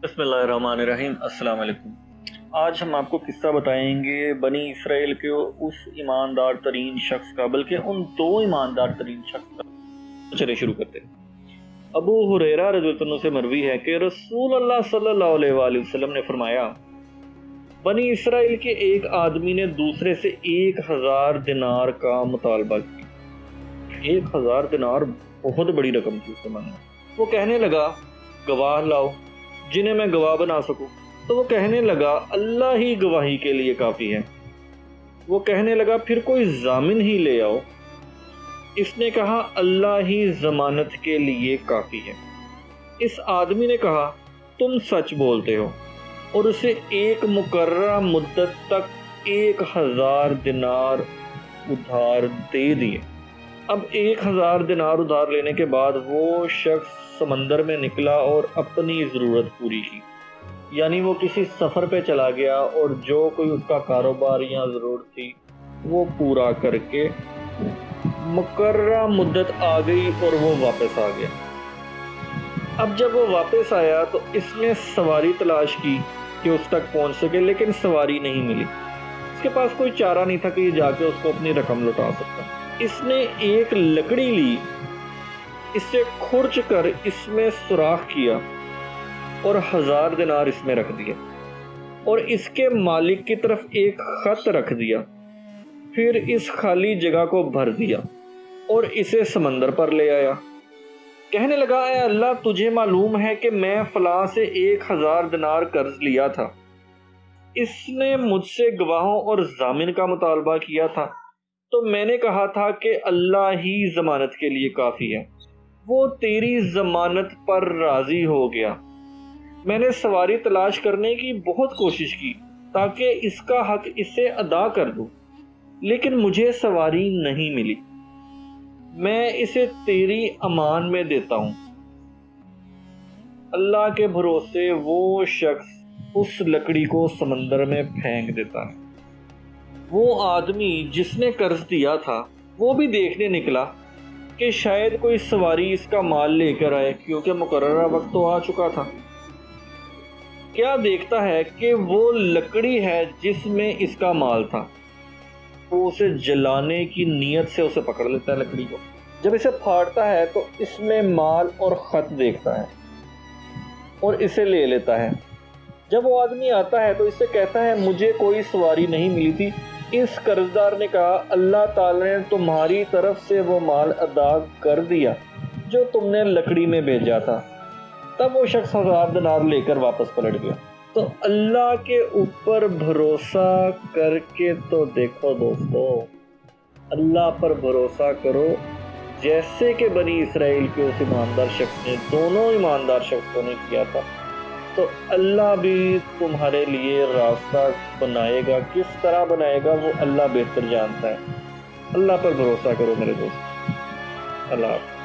بسم اللہ الرحمن الرحیم۔ السلام علیکم۔ آج ہم آپ کو قصہ بتائیں گے بنی اسرائیل کے اس ایماندار ترین شخص کا، بلکہ ان دو ایماندار ترین شخص کا۔ چلے شروع کرتے ہیں۔ ابو ہریرہ رضی اللہ عنہ سے مروی ہے کہ رسول اللہ صلی اللہ علیہ وآلہ وسلم نے فرمایا، بنی اسرائیل کے ایک آدمی نے دوسرے سے 1000 دینار کا مطالبہ کیا۔ 1000 دینار بہت بڑی رقم تھی اس زمانے میں۔ وہ کہنے لگا، گواہ لاؤ جنہیں میں گواہ بنا سکوں۔ تو وہ کہنے لگا، اللہ ہی گواہی کے لیے کافی ہے۔ وہ کہنے لگا، پھر کوئی ضامن ہی لے آؤ۔ اس نے کہا، اللہ ہی ضمانت کے لیے کافی ہے۔ اس آدمی نے کہا، تم سچ بولتے ہو، اور اسے ایک مقررہ مدت تک 1000 دینار ادھار دے دیے۔ اب 1000 دینار ادھار لینے کے بعد وہ شخص سمندر میں نکلا اور اپنی ضرورت پوری کی، یعنی وہ کسی سفر پہ چلا گیا اور جو کوئی اس کا کاروبار یا ضرورت تھی وہ پورا کر کے مقررہ مدت آ گئی اور وہ واپس آ گیا۔ اب جب وہ واپس آیا تو اس نے سواری تلاش کی کہ اس تک پہنچ سکے، لیکن سواری نہیں ملی۔ اس کے پاس کوئی چارہ نہیں تھا کہ یہ جا کے اس کو اپنی رقم لوٹا سکتا۔ اس نے ایک لکڑی لی، اس سے کھرچ کر اس میں سوراخ کیا اور 1000 دینار اس میں رکھ دیا، اور اس کے مالک کی طرف ایک خط رکھ دیا۔ پھر اس خالی جگہ کو بھر دیا اور اسے سمندر پر لے آیا۔ کہنے لگا، اے اللہ، تجھے معلوم ہے کہ میں فلاں سے 1000 دینار قرض لیا تھا۔ اس نے مجھ سے گواہوں اور ضامن کا مطالبہ کیا تھا، تو میں نے کہا تھا کہ اللہ ہی ضمانت کے لیے کافی ہے۔ وہ تیری ضمانت پر راضی ہو گیا۔ میں نے سواری تلاش کرنے کی بہت کوشش کی تاکہ اس کا حق اسے ادا کر دوں، لیکن مجھے سواری نہیں ملی۔ میں اسے تیری امان میں دیتا ہوں۔ اللہ کے بھروسے وہ شخص اس لکڑی کو سمندر میں پھینک دیتا ہے۔ وہ آدمی جس نے قرض دیا تھا وہ بھی دیکھنے نکلا کہ شاید کوئی سواری اس کا مال لے کر آئے، کیونکہ مقررہ وقت تو آ چکا تھا۔ کیا دیکھتا ہے کہ وہ لکڑی ہے جس میں اس کا مال تھا۔ وہ اسے جلانے کی نیت سے اسے پکڑ لیتا ہے لکڑی کو۔ جب اسے پھاڑتا ہے تو اس میں مال اور خط دیکھتا ہے اور اسے لے لیتا ہے۔ جب وہ آدمی آتا ہے تو اس سے کہتا ہے، مجھے کوئی سواری نہیں ملی تھی۔ اس قرضدار نے کہا، اللہ تعالی نے تمہاری طرف سے وہ مال ادا کر دیا جو تم نے لکڑی میں بھیجا تھا۔ تب وہ شخص 1000 دینار لے کر واپس پلٹ گیا۔ تو اللہ کے اوپر بھروسہ کر کے تو دیکھو دوستو، اللہ پر بھروسہ کرو جیسے کہ بنی اسرائیل کے اس ایماندار شخص نے، دونوں ایماندار شخصوں نے کیا تھا، تو اللہ بھی تمہارے لیے راستہ بنائے گا۔ کس طرح بنائے گا وہ اللہ بہتر جانتا ہے۔ اللہ پر بھروسہ کرو میرے دوست۔ اللہ حافظ۔